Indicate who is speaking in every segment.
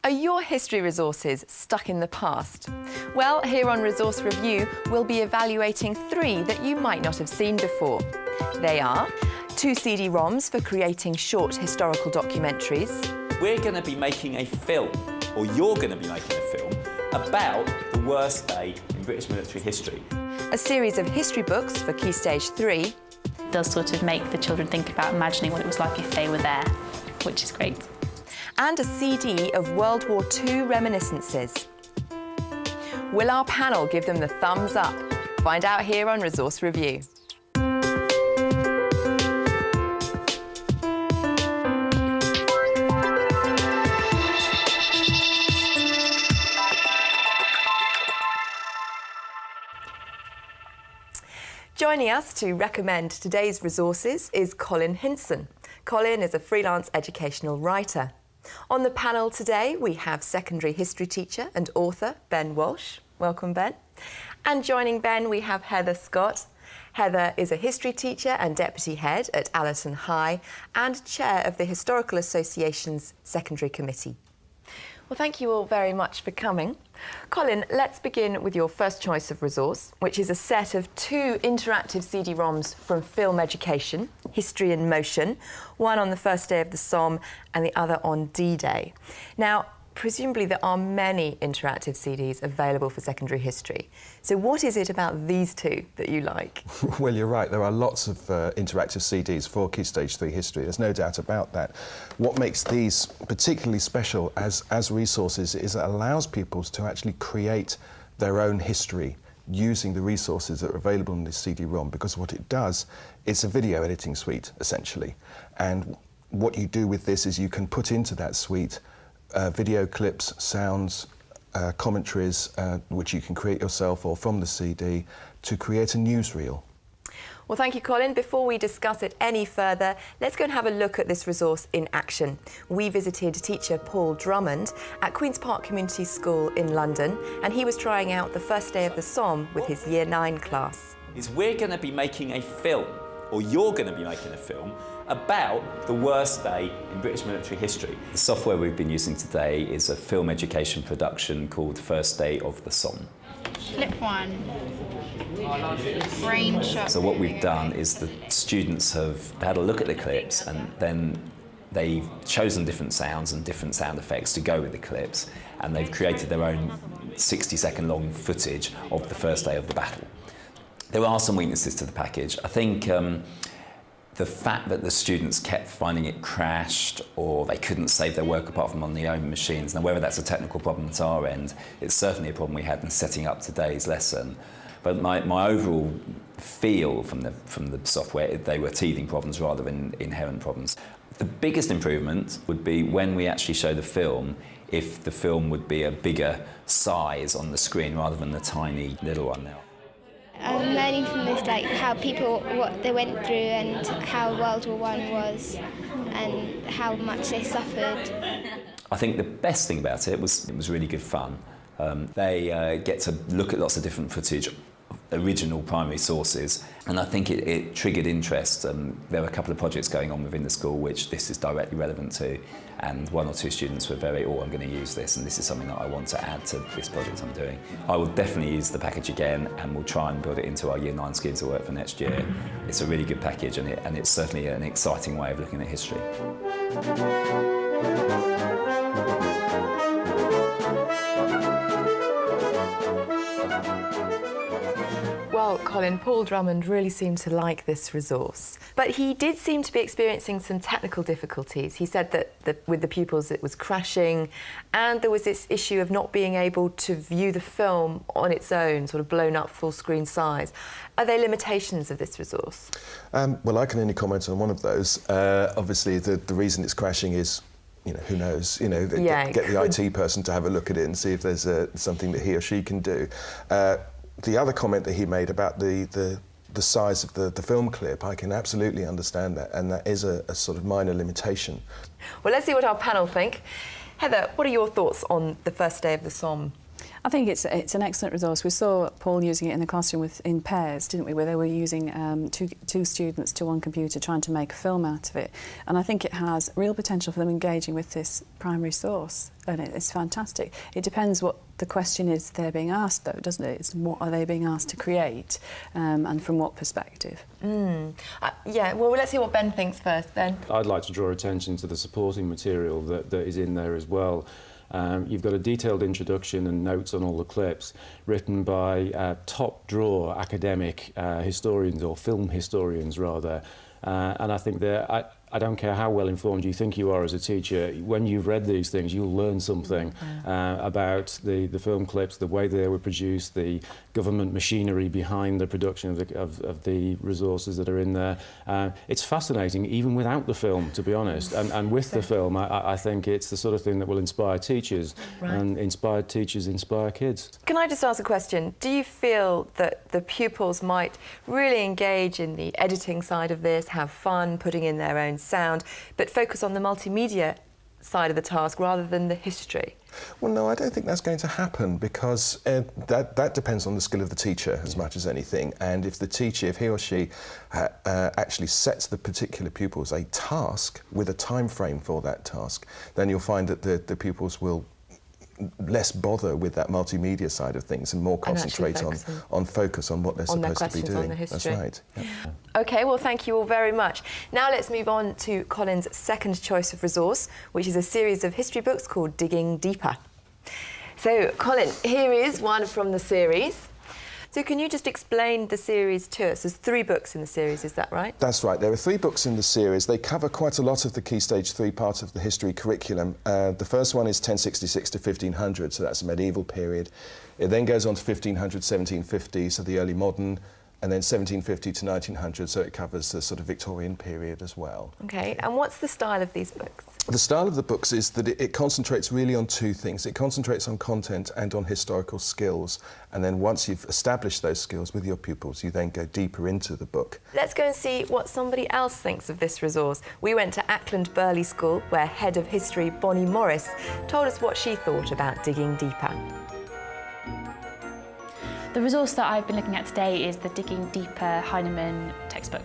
Speaker 1: Are your history resources stuck in the past? Well, here on Resource Review, we'll be evaluating 3 that you might not have seen before. They are 2 CD-ROMs for creating short historical documentaries.
Speaker 2: We're going to be making a film, or you're going to be making a film, about the worst day in British military history.
Speaker 1: A series of history books for Key Stage 3.
Speaker 3: It does sort of make the children think about imagining what it was like if they were there, which is great.
Speaker 1: And a CD of World War II reminiscences. Will our panel give them the thumbs up? Find out here on Resource Review. Joining us to recommend today's resources is Colin Hynson. Colin is a freelance educational writer. On the panel today, we have secondary history teacher and author Ben Walsh. Welcome, Ben. And joining Ben, we have Heather Scott. Heather is a history teacher and deputy head at Allerton High and chair of the Historical Association's secondary committee. Well, thank you all very much for coming. Colin, let's begin with your first choice of resource, which is a set of 2 interactive CD-ROMs from Film Education, History in Motion, one on the first day of the Somme and the other on D-Day. Now, presumably there are many interactive CDs available for secondary history. So what is it about these 2 that you like?
Speaker 4: Well, you're right. There are lots of interactive CDs for Key Stage 3 history. There's no doubt about that. What makes these particularly special as resources is it allows pupils to actually create their own history using the resources that are available in this CD-ROM, because what it does, it's a video editing suite, essentially. And what you do with this is you can put into that suite video clips, sounds, commentaries, which you can create yourself or from the CD, to create a newsreel.
Speaker 1: Well, thank you, Colin. Before we discuss it any further, let's go and have a look at this resource in action. We visited teacher Paul Drummond at Queen's Park Community School in London, and he was trying out the first day of the Somme with his Year 9 class.
Speaker 2: We're going to be making a film, or you're going to be making a film, about the worst day in British military history. The software we've been using today is a film education production called First Day of the Somme.
Speaker 5: Clip 1. Brain shot.
Speaker 2: So what we've done is the students have had a look at the clips, and then they've chosen different sounds and different sound effects to go with the clips, and they've created their own 60-second long footage of the first day of the battle. There are some weaknesses to the package. I think the fact that the students kept finding it crashed, or they couldn't save their work apart from on their own machines. Now, whether that's a technical problem at our end, it's certainly a problem we had in setting up today's lesson. But my overall feel from the software, they were teething problems rather than inherent problems. The biggest improvement would be when we actually show the film, if the film would be a bigger size on the screen rather than the tiny little one now.
Speaker 6: I'm learning from this, like how people, what they went through and how World War I was and how much they suffered.
Speaker 2: I think the best thing about it was really good fun. They get to look at lots of different footage, original primary sources, and I think it triggered interest. There were a couple of projects going on within the school which this is directly relevant to, and 1 or 2 students were very, I'm going to use this, and this is something that I want to add to this project I'm doing. I will definitely use the package again, and we'll try and build it into our Year 9 schemes of work for next year. It's a really good package, and it's certainly an exciting way of looking at history.
Speaker 1: Well, Colin, Paul Drummond really seemed to like this resource, but he did seem to be experiencing some technical difficulties. He said that with the pupils it was crashing, and there was this issue of not being able to view the film on its own, sort of blown up full screen size. Are there limitations of this resource?
Speaker 4: Well, I can only comment on one of those. Obviously, the reason it's crashing is, who knows? Get the IT person to have a look at it and see if there's something that he or she can do. The other comment that he made about the size of the film clip, I can absolutely understand that, and that is a sort of minor limitation.
Speaker 1: Well, let's see what our panel think. Heather, what are your thoughts on the first day of the Somme?
Speaker 5: I think it's an excellent resource. We saw Paul using it in the classroom in pairs, didn't we, where they were using two students to one computer trying to make a film out of it. And I think it has real potential for them engaging with this primary source, and it's fantastic. It depends what the question is they're being asked, though, doesn't it? It's what are they being asked to create, and from what perspective.
Speaker 1: Yeah, well, let's hear what Ben thinks first. Ben?
Speaker 7: I'd like to draw attention to the supporting material that is in there as well. You've got a detailed introduction and notes on all the clips written by top-drawer academic historians, or film historians rather, and I think I don't care how well informed you think you are as a teacher, when you've read these things you'll learn something about the film clips, the way they were produced, the government machinery behind the production of the resources that are in there. It's fascinating even without the film, to be honest, and with the film I think it's the sort of thing that will inspire teachers, and inspired teachers inspire kids.
Speaker 1: Can I just ask a question? Do you feel that the pupils might really engage in the editing side of this, have fun putting in their own sound, but focus on the multimedia side of the task rather than the history?
Speaker 4: Well, no, I don't think that's going to happen, because that depends on the skill of the teacher as much as anything. And if the teacher, if he or she actually sets the particular pupils a task with a time frame for that task, then you'll find that the pupils will less bother with that multimedia side of things and more concentrate on focus on what they're supposed to be doing. That's right. Yeah.
Speaker 1: OK, well, thank you all very much. Now let's move on to Colin's second choice of resource, which is a series of history books called Digging Deeper. So, Colin, here is one from the series. So can you just explain the series to us? There's 3 books in the series, is that right?
Speaker 4: That's right. There are 3 books in the series. They cover quite a lot of the Key Stage 3 part of the history curriculum. The first one is 1066 to 1500, so that's the medieval period. It then goes on to 1500, 1750, so the early modern, and then 1750 to 1900, so it covers the sort of Victorian period as well.
Speaker 1: OK, and what's the style of these books?
Speaker 4: The style of the books is that it concentrates really on 2 things. It concentrates on content and on historical skills, and then once you've established those skills with your pupils, you then go deeper into the book.
Speaker 1: Let's go and see what somebody else thinks of this resource. We went to Ackland Burley School, where Head of History Bonnie Morris told us what she thought about Digging Deeper.
Speaker 3: The resource that I've been looking at today is the Digging Deeper Heinemann textbook.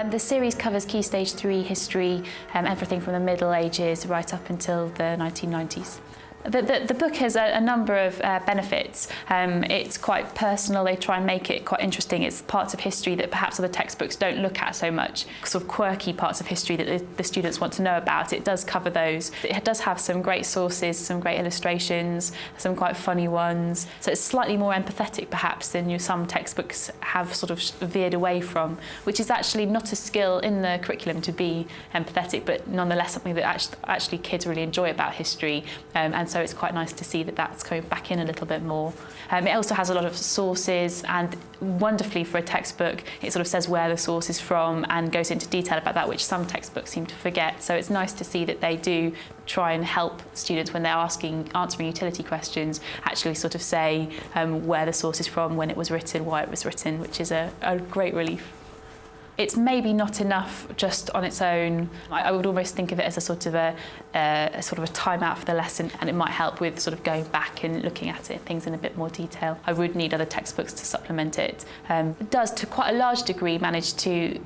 Speaker 3: The series covers Key Stage 3 history, everything from the Middle Ages right up until the 1990s. The book has a number of benefits. It's quite personal. They try and make it quite interesting. It's parts of history that perhaps other textbooks don't look at so much, sort of quirky parts of history that the students want to know about. It does cover those. It does have some great sources, some great illustrations, some quite funny ones. So it's slightly more empathetic perhaps than some textbooks have sort of veered away from, which is actually not a skill in the curriculum to be empathetic, but nonetheless something that actually kids really enjoy about history. And so it's quite nice to see that that's coming back in a little bit more. It also has a lot of sources, and wonderfully for a textbook, it sort of says where the source is from and goes into detail about that, which some textbooks seem to forget. So it's nice to see that they do try and help students when they're answering utility questions, actually sort of say where the source is from, when it was written, why it was written, which is a great relief. It's maybe not enough just on its own. I would almost think of it as a sort of a time out for the lesson, and it might help with sort of going back and looking at it, things in a bit more detail. I would need other textbooks to supplement it. It does, to quite a large degree, manage to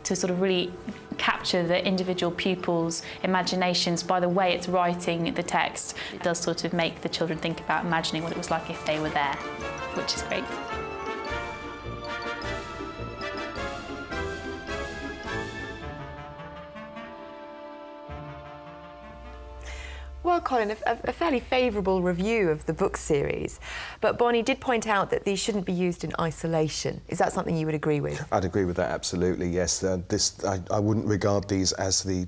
Speaker 3: sort of really capture the individual pupils' imaginations by the way it's writing the text. It does sort of make the children think about imagining what it was like if they were there, which is great.
Speaker 1: Well, Colin, a fairly favourable review of the book series, but Bonnie did point out that these shouldn't be used in isolation. Is that something you would agree with?
Speaker 4: I'd agree with that, absolutely, yes. I wouldn't regard these as the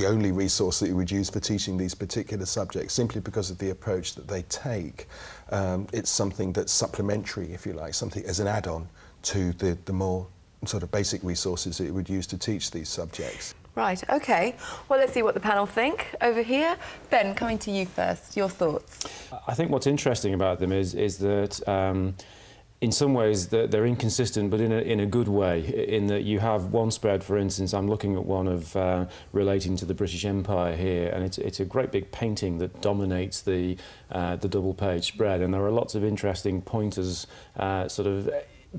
Speaker 4: only resource that you would use for teaching these particular subjects, simply because of the approach that they take. It's something that's supplementary, if you like, something as an add-on to the more sort of basic resources that you would use to teach these subjects.
Speaker 1: Right, OK. Well, let's see what the panel think. Over here, Ben, coming to you first, your thoughts.
Speaker 7: I think what's interesting about them is that in some ways they're inconsistent, but in a good way, in that you have one spread, for instance, I'm looking at one of relating to the British Empire here, and it's a great big painting that dominates the double-page spread, and there are lots of interesting pointers sort of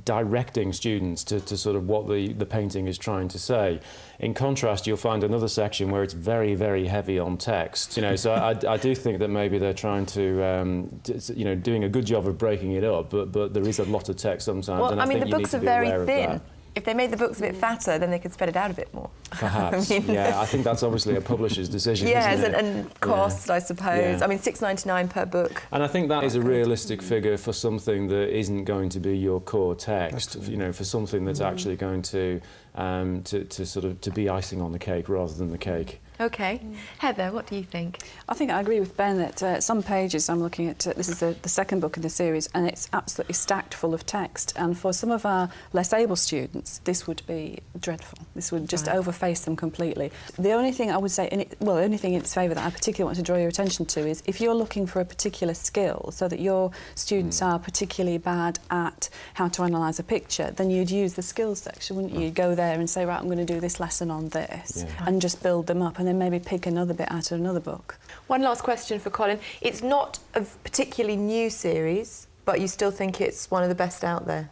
Speaker 7: directing students to sort of what the painting is trying to say. In contrast, you'll find another section where it's very, very heavy on text. You know, so I do think that maybe they're trying to, you know, doing a good job of breaking it up, but there is a lot of text sometimes.
Speaker 1: Well,
Speaker 7: and
Speaker 1: I mean,
Speaker 7: think
Speaker 1: the
Speaker 7: you
Speaker 1: books
Speaker 7: need
Speaker 1: are
Speaker 7: to be
Speaker 1: very
Speaker 7: aware of
Speaker 1: thin.
Speaker 7: that.
Speaker 1: If they made the books a bit fatter, then they could spread it out a bit more.
Speaker 7: Perhaps,
Speaker 1: I mean,
Speaker 7: yeah. I think that's obviously a publisher's decision,
Speaker 1: yes,
Speaker 7: isn't it?
Speaker 1: and cost, I suppose.
Speaker 7: Yeah.
Speaker 1: I mean, $6.99 per book.
Speaker 7: And I think that is a realistic figure for something that isn't going to be your core text. You know, for something that's actually going to sort of to be icing on the cake rather than the cake.
Speaker 1: OK. Heather, what do you think?
Speaker 5: I think I agree with Ben that some pages I'm looking at, this is the second book in the series, and it's absolutely stacked full of text. And for some of our less able students, this would be dreadful. This would just overface them completely. The only thing I would say, the only thing in its favour that I particularly want to draw your attention to is if you're looking for a particular skill, so that your students are particularly bad at how to analyse a picture, then you'd use the skills section, wouldn't you? You'd go there and say, right, I'm going to do this lesson on this, and just build them up, and then maybe pick another bit out of another book.
Speaker 1: One last question for Colin. It's not a particularly new series, but you still think it's one of the best out there?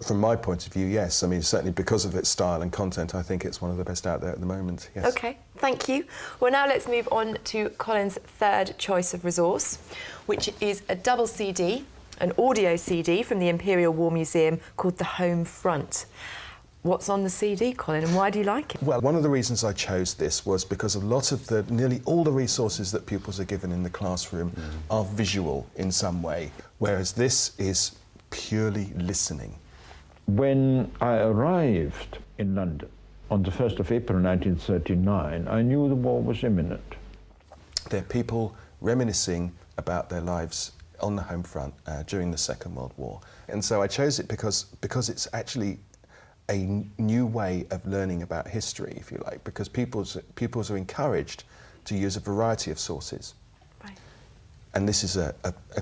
Speaker 4: From my point of view, yes. I mean, certainly because of its style and content, I think it's one of the best out there at the moment, yes.
Speaker 1: OK, thank you. Well, now let's move on to Colin's third choice of resource, which is a double CD, an audio CD from the Imperial War Museum called The Home Front. What's on the CD, Colin, and why do you like it?
Speaker 4: Well, one of the reasons I chose this was because a lot of nearly all the resources that pupils are given in the classroom are visual in some way, whereas this is purely listening.
Speaker 8: When I arrived in London on the 1st of April 1939, I knew the war was imminent.
Speaker 4: They're people reminiscing about their lives on the home front during the Second World War. And so I chose it because it's actually a new way of learning about history, if you like, because pupils are encouraged to use a variety of sources.
Speaker 1: Right.
Speaker 4: And this is a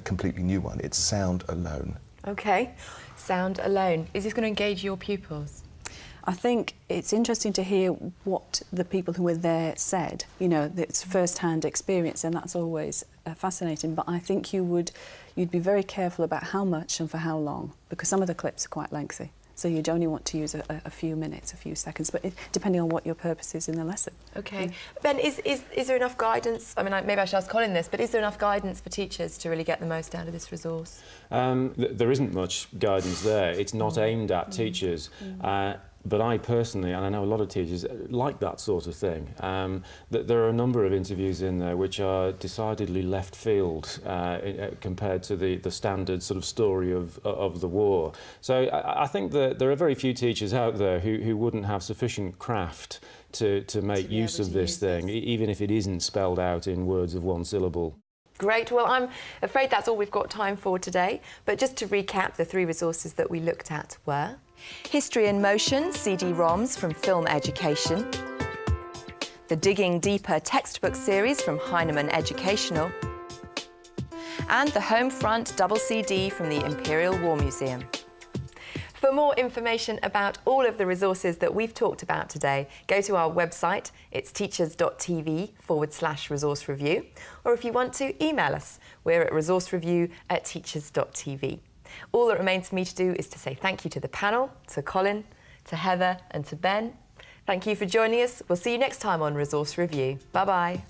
Speaker 4: completely new one. It's sound alone.
Speaker 1: OK, sound alone. Is this going to engage your pupils?
Speaker 5: I think it's interesting to hear what the people who were there said. You know, it's first-hand experience, and that's always fascinating. But I think you'd be very careful about how much and for how long, because some of the clips are quite lengthy. So you'd only want to use a few minutes, a few seconds, but depending on what your purpose is in the lesson.
Speaker 1: OK. Ben, is there enough guidance? I mean, maybe I should ask Colin this, but is there enough guidance for teachers to really get the most out of this resource?
Speaker 7: There isn't much guidance there. It's not aimed at teachers. But I personally, and I know a lot of teachers, like that sort of thing. There are a number of interviews in there which are decidedly left field compared to the standard sort of story of the war. So I think that there are very few teachers out there who wouldn't have sufficient craft to make use of this thing, even if it isn't spelled out in words of one syllable.
Speaker 1: Great. Well, I'm afraid that's all we've got time for today. But just to recap, the three resources that we looked at were History in Motion, CD-ROMs from Film Education, the Digging Deeper textbook series from Heinemann Educational, and the Home Front double CD from the Imperial War Museum. For more information about all of the resources that we've talked about today, go to our website. It's teachers.tv/resource review. Or if you want to, email us. We're at resourcereview@teachers.tv. All that remains for me to do is to say thank you to the panel, to Colin, to Heather and to Ben. Thank you for joining us. We'll see you next time on Resource Review. Bye-bye.